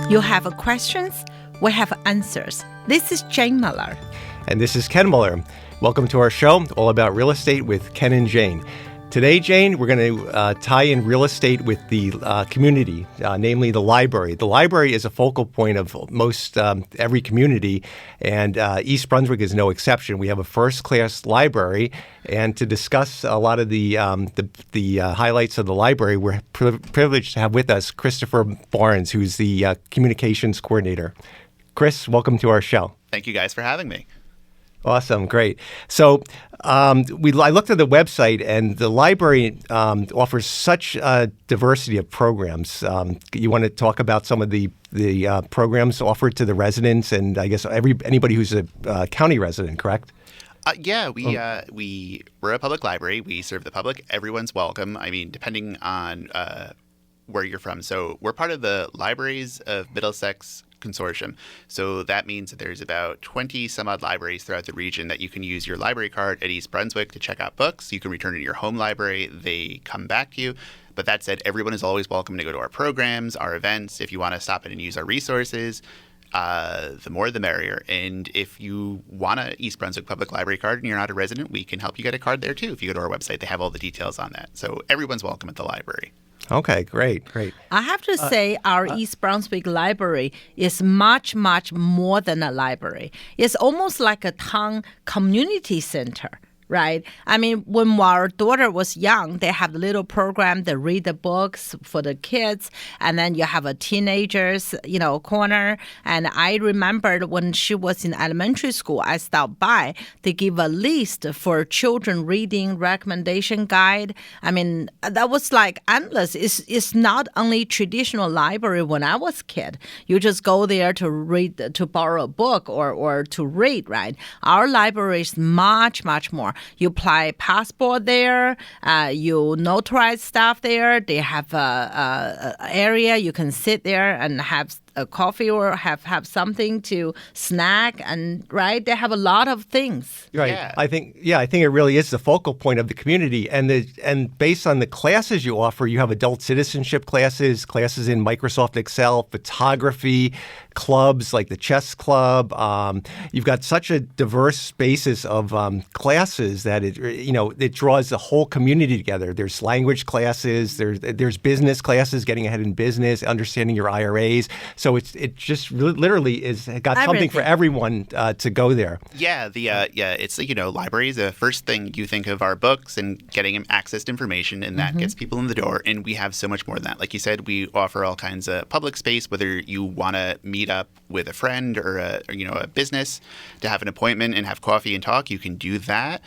You have questions, we have answers. This is Jane Miller. And this is Ken Miller. Welcome to our show, all about real estate with Ken and Jane. Today, Jane, we're going to tie in real estate with the community, namely the library. The library is a focal point of most every community, and East Brunswick is no exception. We have a first-class library, and to discuss a lot of the highlights of the library, we're privileged to have with us Christopher Barnes, who's the communications coordinator. Chris, welcome to our show. Thank you guys for having me. Awesome. Great. So I looked at the website, and the library offers such a diversity of programs. You want to talk about some of the programs offered to the residents, and I guess anybody who's a county resident, correct? We're a public library. We serve the public. Everyone's welcome. I mean, depending on where you're from. So we're part of the Libraries of Middlesex Consortium. So that means that there's about 20 some odd libraries throughout the region that you can use your library card at East Brunswick to check out books. You can return it to your home library. They come back to you. But that said, everyone is always welcome to go to our programs, our events. If you want to stop in and use our resources, the more the merrier. And if you want an East Brunswick Public Library card and you're not a resident, we can help you get a card there too. If you go to our website, they have all the details on that. So everyone's welcome at the library. Okay, great. I have to say our East Brunswick Library is much, much more than a library. It's almost like a town community center. Right. I mean, when our daughter was young, they have a little program that read the books for the kids. And then you have a teenagers, corner. And I remembered when she was in elementary school, I stopped by. They give a list for children reading recommendation guide. I mean, that was like endless. It's not only traditional library when I was a kid. You just go there to read, to borrow a book or to read, right? Our library is much, much more. You apply passport there. You notarize stuff there. They have a area you can sit there and have a coffee or have something to snack, and right, they have a lot of things. Right. Yeah. I think it really is the focal point of the community, and based on the classes you offer, you have adult citizenship classes in Microsoft Excel, photography, clubs like the chess club. You've got such a diverse basis of classes that it draws the whole community together. There's language classes, there's business classes, getting ahead in business, understanding your IRAs. So it just literally is got something for everyone to go there. Yeah, it's libraries. The first thing you think of are books and getting access to information, and that gets people in the door. And we have so much more than that. Like you said, we offer all kinds of public space. Whether you want to meet up with a friend or a business to have an appointment and have coffee and talk, you can do that.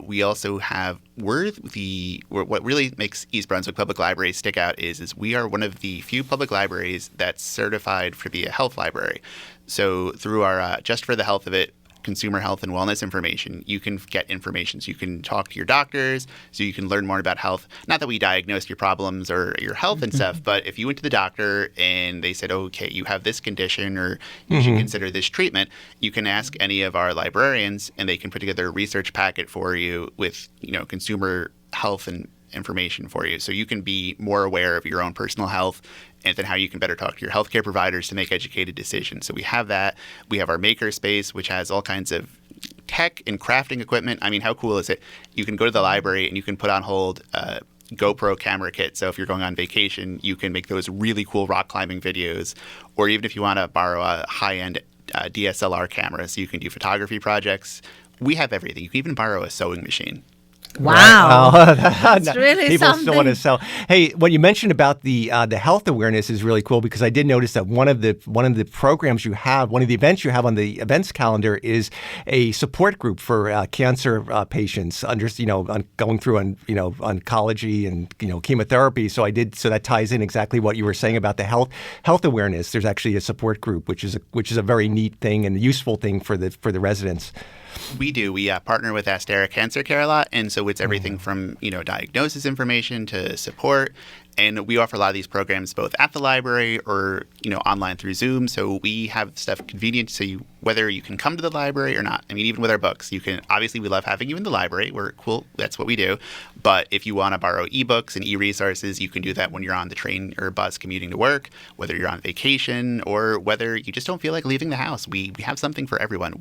We also have what really makes East Brunswick Public Library stick out is we are one of the few public libraries that's certified to be a health library. So through our Just for the Health of It consumer health and wellness information, you can get information. So you can talk to your doctors, so you can learn more about health. Not that we diagnose your problems or your health and stuff, but if you went to the doctor and they said, okay, you have this condition or you should consider this treatment, you can ask any of our librarians and they can put together a research packet for you with, consumer health and information for you. So you can be more aware of your own personal health and then how you can better talk to your healthcare providers to make educated decisions. So we have that. We have our maker space, which has all kinds of tech and crafting equipment. I mean, how cool is it? You can go to the library and you can put on hold a GoPro camera kit. So if you're going on vacation, you can make those really cool rock climbing videos. Or even if you want to borrow a high-end DSLR camera so you can do photography projects, we have everything. You can even borrow a sewing machine. Wow, that's really people something. Still want to sell. Hey, what you mentioned about the health awareness is really cool, because I did notice that one of the programs you have, one of the events you have on the events calendar is a support group for cancer patients going through oncology and chemotherapy. So that ties in exactly what you were saying about the health awareness. There's actually a support group, which is a very neat thing and a useful thing for the residents. We do. We partner with Astera Cancer Care a lot, and so it's everything from diagnosis information to support. And we offer a lot of these programs both at the library or, online through Zoom. So we have stuff convenient so whether you can come to the library or not. I mean, even with our books, obviously we love having you in the library. We're cool. That's what we do. But if you want to borrow ebooks and e-resources, you can do that when you're on the train or bus commuting to work, whether you're on vacation or whether you just don't feel like leaving the house. We have something for everyone.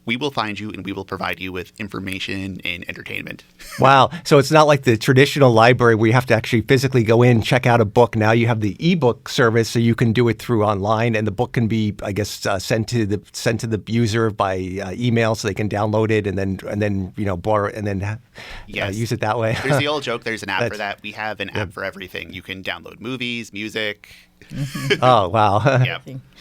We will find you and we will provide you with information and entertainment. Wow. So it's not like the traditional library where you have to actually physically go in, check out a book. Now you have the ebook service, so you can do it through online, and the book can be, I guess, sent to the user by email, so they can download it and then borrow it and then use it that way. There's the old joke. There's an app for that. We have an app for everything. You can download movies, music. Oh, wow. Yeah.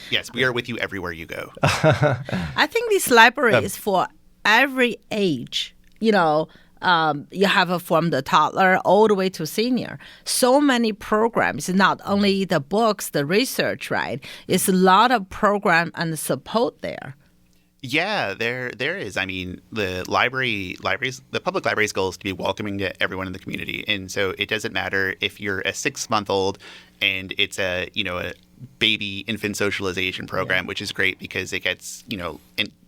Yes, we are with you everywhere you go. I think this library is for every age. You have from the toddler all the way to senior. So many programs, not only the books, the research, right? It's a lot of program and support there. Yeah, there is. I mean, the public library's goal is to be welcoming to everyone in the community. And so it doesn't matter if you're a 6-month-old and it's a baby infant socialization program, which is great because it gets,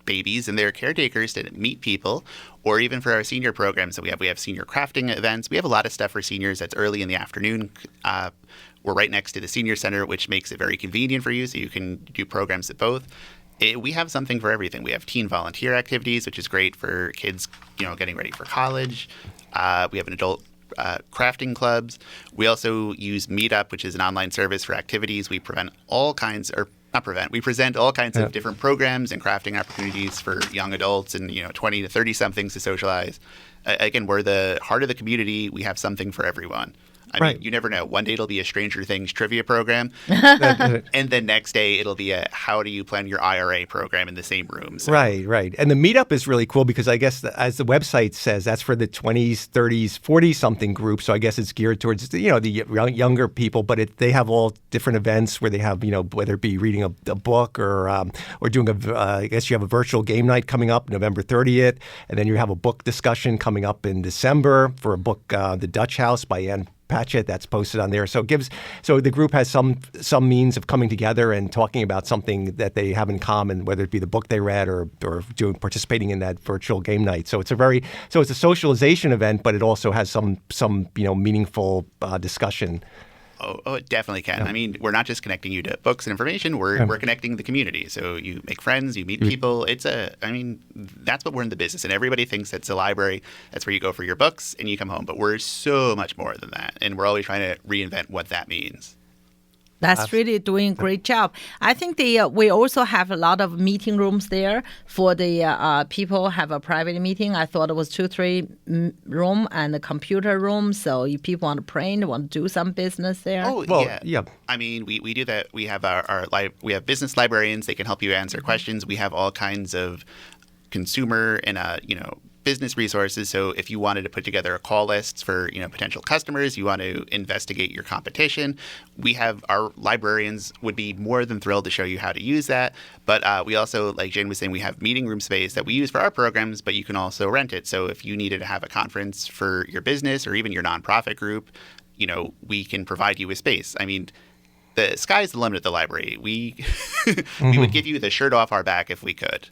babies and their caretakers to meet people, or even for our senior programs that we have senior crafting events. We have a lot of stuff for seniors that's early in the afternoon. We're right next to the senior center, which makes it very convenient for you, so you can do programs at both. We have something for everything. We have teen volunteer activities, which is great for kids, getting ready for college. We have an adult crafting clubs. We also use Meetup, which is an online service for activities. We present all kinds of different programs and crafting opportunities for young adults and 20 to 30 somethings to socialize. Again, we're the heart of the community. We have something for everyone. I mean, you never know. One day it'll be a Stranger Things trivia program, and the next day it'll be a how do you plan your IRA program in the same room. So. Right. And the meetup is really cool because I guess as the website says, that's for the 20s, 30s, 40-something group. So I guess it's geared towards the younger people, but they have all different events where they have whether it be reading a book or doing I guess you have a virtual game night coming up November 30th, and then you have a book discussion coming up in December for a book, The Dutch House by Anne Patchett, that's posted on there. So the group has some means of coming together and talking about something that they have in common, whether it be the book they read or participating in that virtual game night. So it's a socialization event, but it also has some meaningful discussion. Oh, it definitely can. Yeah. I mean, we're not just connecting you to books and information. We're connecting the community. So you make friends, you meet people. That's what we're in the business. And everybody thinks it's a library. That's where you go for your books and you come home. But we're so much more than that. And we're always trying to reinvent what that means. That's really doing a great job. I think we also have a lot of meeting rooms there for the people have a private meeting. I thought it was 2-3 room and a computer room. So if people want to print, want to do some business there. Oh, well, yeah. I mean, we do that. We have we have business librarians. They can help you answer questions. We have all kinds of consumer and business resources. So if you wanted to put together a call list for potential customers, you want to investigate your competition, our librarians would be more than thrilled to show you how to use that. But we also, like Jane was saying, we have meeting room space that we use for our programs, but you can also rent it. So if you needed to have a conference for your business or even your nonprofit group, we can provide you with space. I mean, the sky's the limit at the library. We would give you the shirt off our back if we could.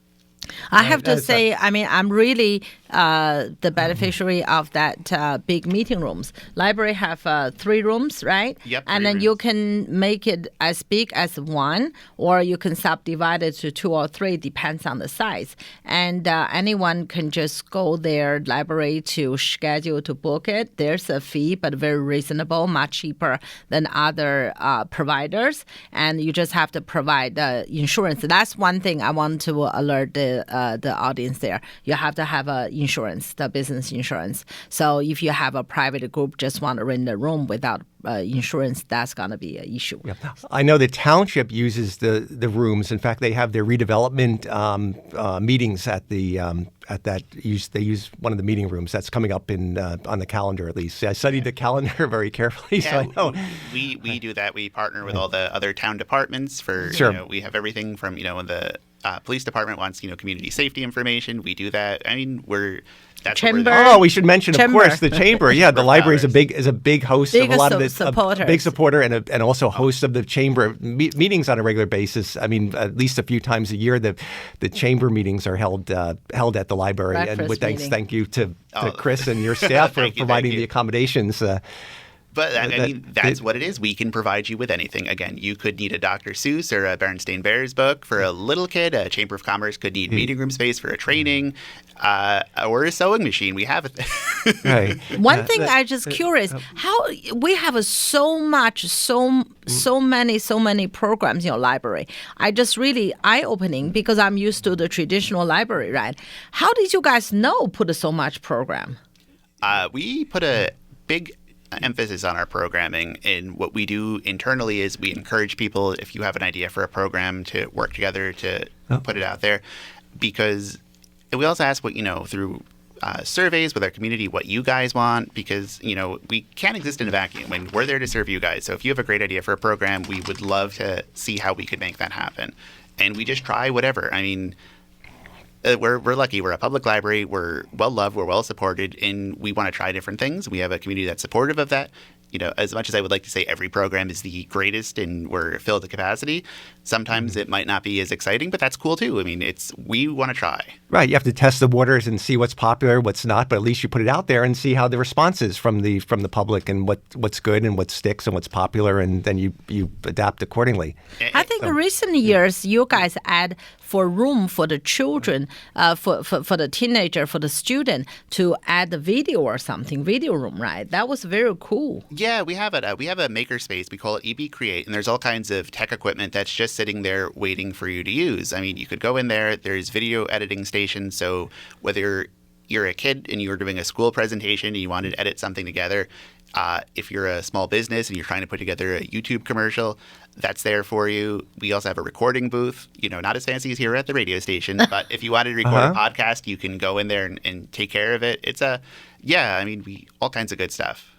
I have to say, I'm really the beneficiary of that big meeting rooms. Library have 3 rooms, right? Yep. And then you can make it as big as 1, or you can subdivide it to 2 or 3, depends on the size. And anyone can just go there, library, to schedule to book it. There's a fee, but very reasonable, much cheaper than other providers. And you just have to provide the insurance. That's one thing I want to alert the audience there. You have to have insurance, the business insurance. So if you have a private group just want to rent a room without insurance, that's going to be an issue. Yeah. I know the township uses the rooms. In fact, they have their redevelopment meetings they use one of the meeting rooms. That's coming up on the calendar, at least. I studied the calendar very carefully, so I know. We do that. We partner with all the other town departments for, sure. We have everything from, in the police department wants, community safety information, we do that. I mean, that's Chamber. Oh, we should mention, Chamber. of course, the chamber. Yeah, the library is a big host of a lot of the supporters. big supporter and also host of the chamber meetings on a regular basis. I mean, at least a few times a year, the chamber meetings are held at the library. Breakfast and with thank you to Chris and your staff for providing the accommodations. But I mean, that's what it is. We can provide you with anything. Again, you could need a Dr. Seuss or a Berenstain Bears book for a little kid. A Chamber of Commerce could need meeting room space for a training, or a sewing machine. We have it. Right. One thing I'm just curious, how we have so many programs in your library. I just really eye-opening because I'm used to the traditional library, right? How did you guys put so much program? We put a big emphasis on our programming, and what we do internally is we encourage people, if you have an idea for a program, to work together to put it out there, because we also ask what through surveys with our community what you guys want, because we can't exist in a vacuum, and we're there to serve you guys. So if you have a great idea for a program, we would love to see how we could make that happen, and we just try whatever. I mean, we're lucky. We're a public library. We're well loved. We're well supported, and we want to try different things. We have a community that's supportive of that. As much as I would like to say every program is the greatest and we're filled to capacity, sometimes it might not be as exciting, but that's cool too. I mean, we want to try. Right. You have to test the waters and see what's popular, what's not, but at least you put it out there and see how the response is from the public and what's good and what sticks and what's popular, and then you adapt accordingly. I think in recent years, you guys add for room for the children, for the teenager, for the student to add the video or something, video room, right? That was very cool. Yeah, we have it. We have a maker space. We call it EB Create, and there's all kinds of tech equipment that's just sitting there waiting for you to use. I mean, you could go in there. There's video editing stations, so whether you're a kid and you're doing a school presentation and you want to edit something together, if you're a small business and you're trying to put together a YouTube commercial, that's there for you. We also have a recording booth, not as fancy as here at the radio station, but if you wanted to record a podcast, you can go in there and take care of it. It's all kinds of good stuff.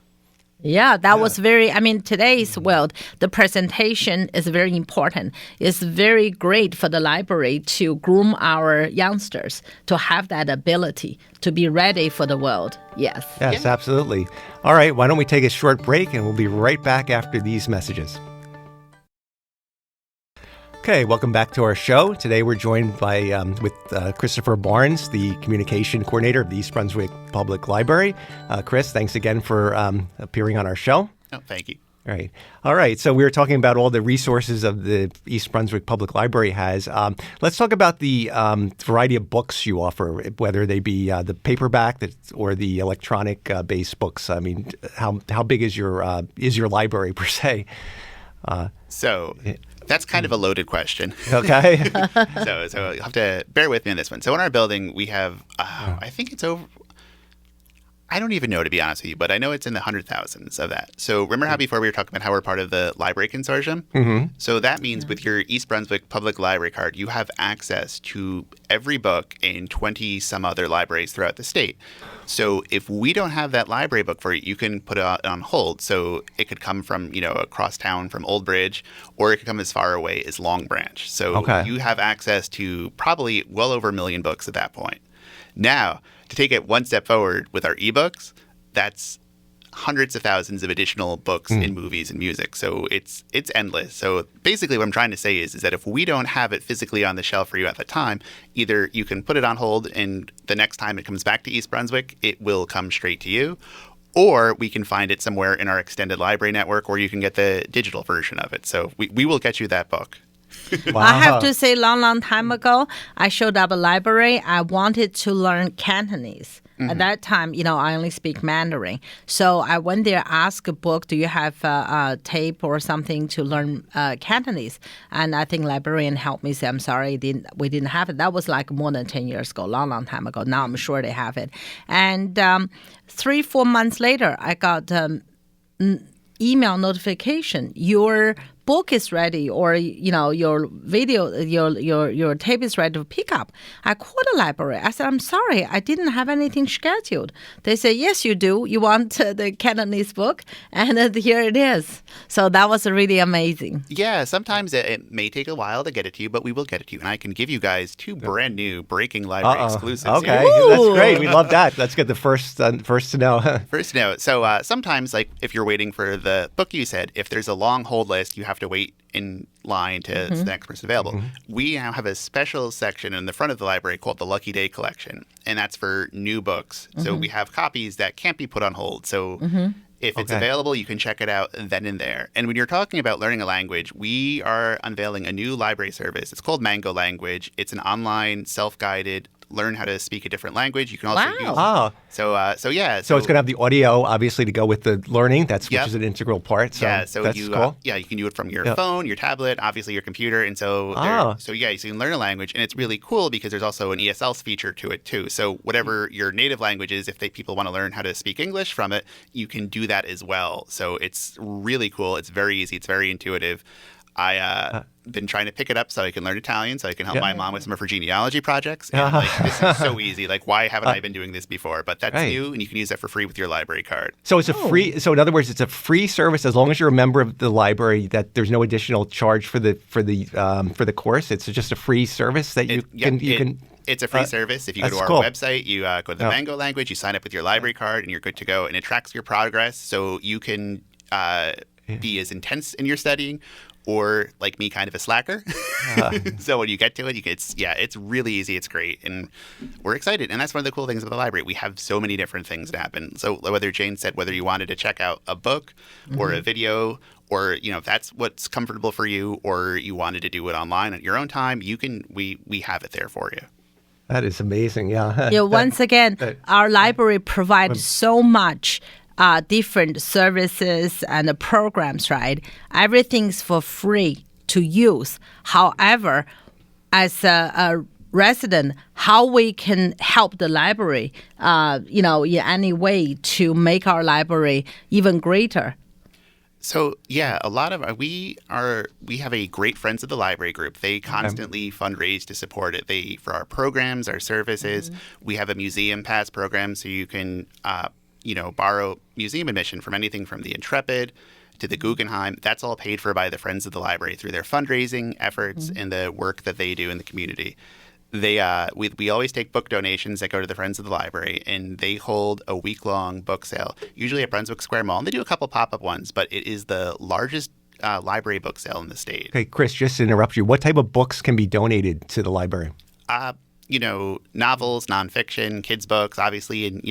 Yeah, that was today's world, the presentation is very important. It's very great for the library to groom our youngsters to have that ability to be ready for the world. Yes. Yes, absolutely. All right, why don't we take a short break and we'll be right back after these messages. Okay, welcome back to our show. Today we're joined with Christopher Barnes, the communication coordinator of the East Brunswick Public Library. Chris, thanks again for appearing on our show. Oh, thank you. All right. So we were talking about all the resources of the East Brunswick Public Library has. Let's talk about the variety of books you offer, whether they be the paperback or the electronic based books. I mean, how big is your library per se? That's kind of a loaded question. Okay. So you'll have to bear with me on this one. So in our building, we have, I think it's over, I don't even know, to be honest with you, but I know it's in the 100,000s of that. So remember how before we were talking about how we're part of the library consortium? Mm-hmm. So that means with your East Brunswick Public Library card, you have access to every book in 20 some other libraries throughout the state. So if we don't have that library book for you, you can put it on hold. So it could come from, across town from Old Bridge, or it could come as far away as Long Branch. So you have access to probably well over 1 million books at that point. Now, to take it one step forward with our ebooks, that's hundreds of thousands of additional books and movies and music. So it's endless. So basically what I'm trying to say is that if we don't have it physically on the shelf for you at the time, either you can put it on hold and the next time it comes back to East Brunswick, it will come straight to you, or we can find it somewhere in our extended library network, or you can get the digital version of it. So we will get you that book. Wow. I have to say, long time ago, I showed up a library. I wanted to learn Cantonese. At that time, I only speak Mandarin. So I went there, asked a book, do you have a tape or something to learn Cantonese? And I think librarian helped me say, I'm sorry, we didn't have it. That was like more than 10 years ago, long time ago. Now I'm sure they have it. And 3-4 months later, I got email notification, your book is ready or your video, your tape is ready to pick up, I called the library. I said, I'm sorry, I didn't have anything scheduled. They said, yes, you do. You want the Cantonese book, and here it is. So that was really amazing. Yeah, sometimes it may take a while to get it to you, but we will get it to you. And I can give you guys 2 brand new Breaking Library exclusives. Okay, here. that's great. We love that. Let's get the first to know. First to know. So sometimes, like if you're waiting for the book you said, if there's a long hold list, you have to wait in line to the next person available. We now have a special section in the front of the library called the Lucky Day Collection, and that's for new books. So we have copies that can't be put on hold. So if it's available, you can check it out then and there. And when you're talking about learning a language, we are unveiling a new library service. It's called Mango Language. It's an online, self-guided learn how to speak a different language. You can also use So it's going to have the audio, obviously, to go with the learning. Which is an integral part. So that's cool. You can do it from your phone, your tablet, obviously your computer, and so you can learn a language, and it's really cool because there's also an ESL feature to it too. So whatever your native language is, if people want to learn how to speak English from it, you can do that as well. So it's really cool. It's very easy. It's very intuitive. I been trying to pick it up so I can learn Italian, so I can help my mom with some of her genealogy projects. And this is so easy. Like, why haven't I been doing this before? But that's new, and you can use that for free with your library card. So it's a free. So in other words, it's a free service as long as you're a member of the library. That there's no additional charge for the course. It's just a free service that you can. It's a free service. If you go to our website, you go to the Mango Language, you sign up with your library card, and you're good to go. And it tracks your progress, so you can be as intense in your studying, or like me, kind of a slacker. So when you get to it, it's really easy. It's great. And we're excited. And that's one of the cool things about the library. We have so many different things that happen. So whether Jane said, whether you wanted to check out a book or a video, or, if that's what's comfortable for you, or you wanted to do it online at your own time, we have it there for you. That is amazing. Yeah. Once again, our library provides so much different services and programs, right? Everything's for free to use. However, as a resident, how we can help the library, in any way to make our library even greater. So a lot of we have a great Friends of the Library group. They constantly fundraise to support it. For our programs, our services. We have a museum pass program, so you can borrow museum admission from anything from the Intrepid to the Guggenheim. That's all paid for by the Friends of the Library through their fundraising efforts and the work that they do in the community. We always take book donations that go to the Friends of the Library, and they hold a week-long book sale, usually at Brunswick Square Mall. And they do a couple pop-up ones, but it is the largest library book sale in the state. Okay, Chris, just to interrupt you, what type of books can be donated to the library? Novels, nonfiction, kids' books, obviously, and,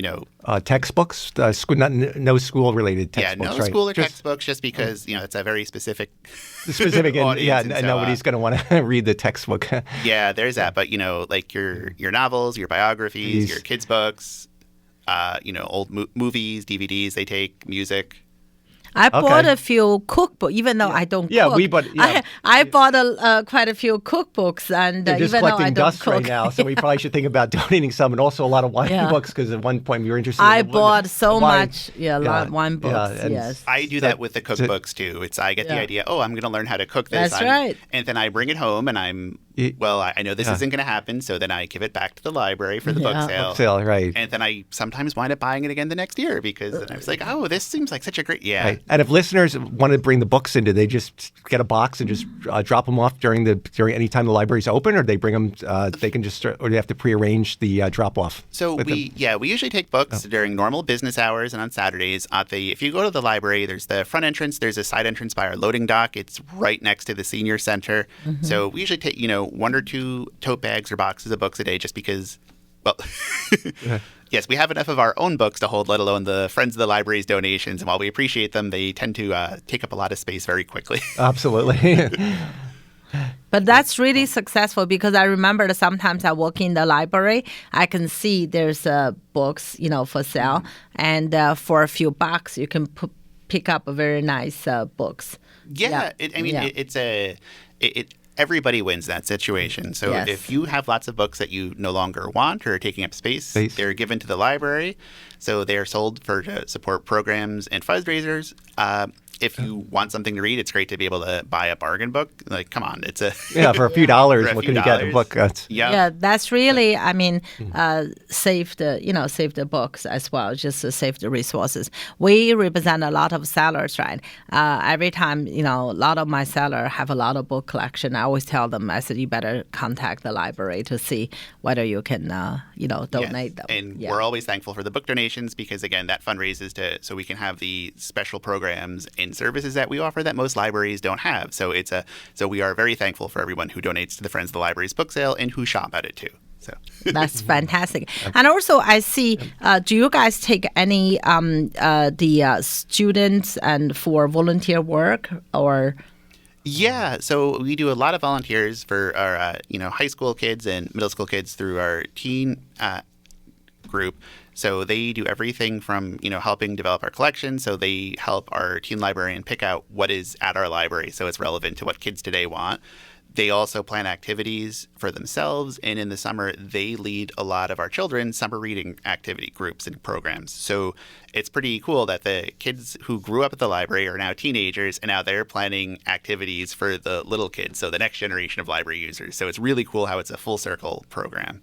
textbooks, no school-related textbooks, no school or textbooks, just because, it's a very specific audience. And nobody's going to want to read the textbook. Yeah, there's that. But, like your novels, your biographies, your kids' books, old movies, DVDs, they take music. I bought a few cookbooks, even though I don't cook. I bought quite a few cookbooks, and they're just even though I collecting don't dust cook. right now, so we probably should think about donating some, and also a lot of wine books, because at one point we were interested. I bought so much, a lot of wine books. Yes, I do that with the cookbooks too. I get the idea. Oh, I'm going to learn how to cook this. That's right. And then I bring it home, and I know this isn't going to happen, so then I give it back to the library for the book sale. Book sale, right? And then I sometimes wind up buying it again the next year, because then I was like, oh, this seems like such a great Right. And if listeners want to bring the books in, do they just get a box and just drop them off during any time the library's open, or they bring them? They can just, or they have to prearrange the drop off. So we usually take books during normal business hours and on Saturdays. If you go to the library, there's the front entrance. There's a side entrance by our loading dock. It's right next to the senior center. So we usually take 1 or 2 tote bags or boxes of books a day, just because. Well, yes, we have enough of our own books to hold, let alone the Friends of the Library's donations. And while we appreciate them, they tend to take up a lot of space very quickly. Absolutely. But that's really successful, because I remember that sometimes I walk in the library, I can see there's books, for sale, and for a few bucks you can pick up a very nice books. Yeah, everybody wins that situation. So if you have lots of books that you no longer want or are taking up space, they're given to the library. So they are sold to support programs and fundraisers. if you want something to read, it's great to be able to buy a bargain book. Like, come on, it's a for a few dollars, For a what few can you get in a book? Yeah, that's really, I mean, save the books as well, just to save the resources. We represent a lot of sellers, right? Every time, a lot of my sellers have a lot of book collection. I always tell them, I said, you better contact the library to see whether you can, donate them. And we're always thankful for the book donations because, again, that fundraises so we can have the special programs and services that we offer that most libraries don't have. So so we are very thankful for everyone who donates to the Friends of the Library's book sale and who shop at it too. So that's fantastic. And also, I see. Do you guys take any the students and for volunteer work or? Yeah, so we do a lot of volunteers for our high school kids and middle school kids through our teen group. So they do everything from, helping develop our collection. So they help our teen librarian pick out what is at our library so it's relevant to what kids today want. They also plan activities for themselves. And in the summer, they lead a lot of our children's summer reading activity groups and programs. So it's pretty cool that the kids who grew up at the library are now teenagers, and now they're planning activities for the little kids, so the next generation of library users. So it's really cool how it's a full circle program.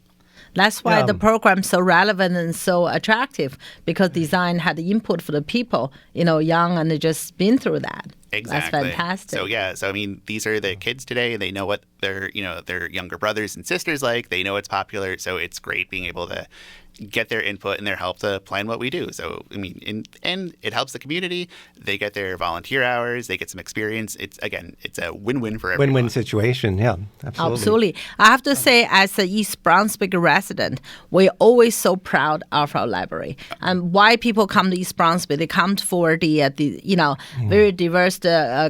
That's why the program's so relevant and so attractive, because design had the input for the people, young and they just been through that. Exactly. That's fantastic. So I mean, these are the kids today. They know what their younger brothers and sisters like. They know what's popular. So it's great being able to get their input and their help to plan what we do. So, I mean, and it helps the community. They get their volunteer hours. They get some experience. It's a win-win for everyone. Win-win situation. Yeah, absolutely. I have to say, as an East Brunswick resident, we're always so proud of our library. And why people come to East Brunswick? They come for the very diverse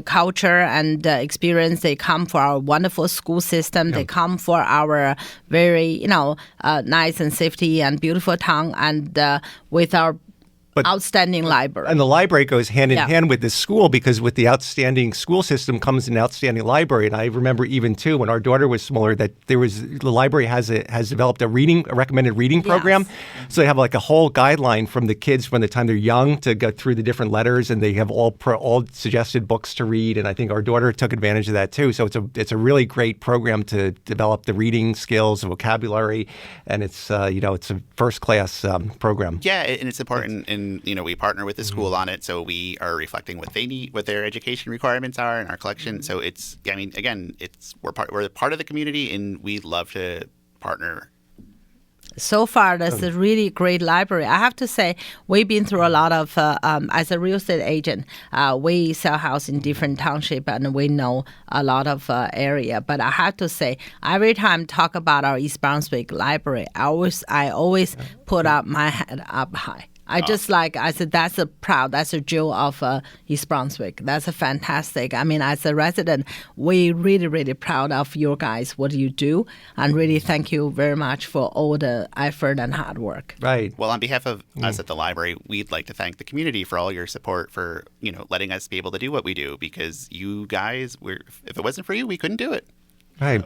culture and experience. They come for our wonderful school system. They come for our very nice and safety and beautiful town, and with our outstanding library. And the library goes hand in hand with the school, because with the outstanding school system comes an outstanding library. And I remember even too, when our daughter was smaller, that the library has developed a recommended reading program. So they have like a whole guideline from the kids from the time they're young to go through the different letters, and they have all suggested books to read. And I think our daughter took advantage of that too. So it's a really great program to develop the reading skills, the vocabulary, and it's it's a first class program. Yeah, and it's important. And we partner with the school on it, so we are reflecting what they need, what their education requirements are in our collection. So we're part of the community, and we love to partner. So far, that's a really great library. I have to say, we've been through a lot of, as a real estate agent, we sell house in different township, and we know a lot of area. But I have to say, every time talk about our East Brunswick library, I always put up my head up high. I said, that's a jewel of East Brunswick. That's a fantastic. I mean, as a resident, we really, really proud of you guys, what you do, and really thank you very much for all the effort and hard work. Right. Well, on behalf of us at the library, we'd like to thank the community for all your support for, letting us be able to do what we do, because you guys, if it wasn't for you, we couldn't do it. Right.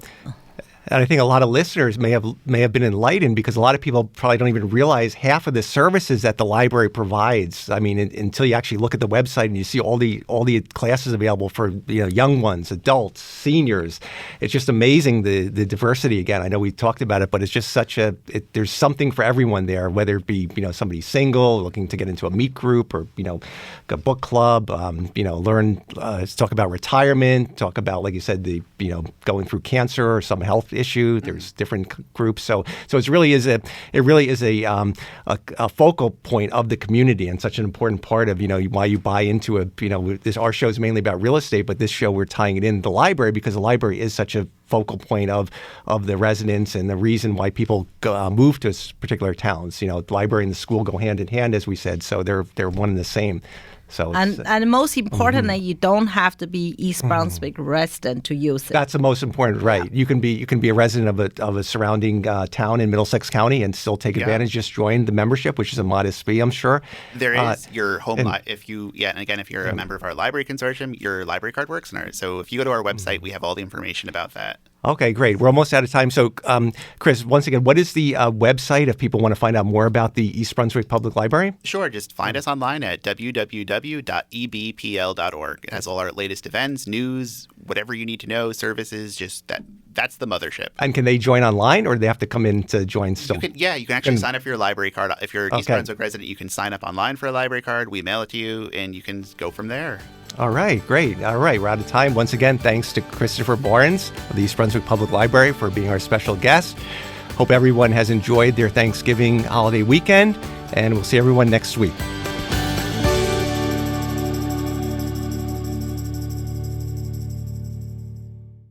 And I think a lot of listeners may have been enlightened, because a lot of people probably don't even realize half of the services that the library provides. I mean, until you actually look at the website and you see all the classes available for young ones, adults, seniors. It's just amazing the diversity. Again, I know we talked about it, but it's just there's something for everyone there. Whether it be somebody single looking to get into a meet group, or a book club, learn talk about retirement, talk about, like you said, the going through cancer or some health issue. There's different groups, so it really is a focal point of the community, and such an important part of why you buy into our show is mainly about real estate, but this show we're tying it in the library, because the library is such a focal point of the residents, and the reason why people move to particular towns. The library and the school go hand in hand, as we said, so they're one and the same. So and most importantly, you don't have to be East Brunswick resident to use it. That's the most important, right? Yeah. You can be a resident of a surrounding town in Middlesex County and still take advantage. Just join the membership, which is a modest fee, I'm sure. There is your home if you're a member of our library consortium, your library card works in ours. So if you go to our website, we have all the information about that. Okay, great. We're almost out of time. So, Chris, once again, what is the website if people want to find out more about the East Brunswick Public Library? Sure. Just find us online at www.ebpl.org. It has all our latest events, news, whatever you need to know, services, that's the mothership. And can they join online, or do they have to come in to join still? You can actually sign up for your library card. If you're an East Brunswick resident, you can sign up online for a library card. We mail it to you, and you can go from there. All right, great. All right, we're out of time. Once again, thanks to Christopher Barnes of the East Brunswick Public Library for being our special guest. Hope everyone has enjoyed their Thanksgiving holiday weekend, and we'll see everyone next week.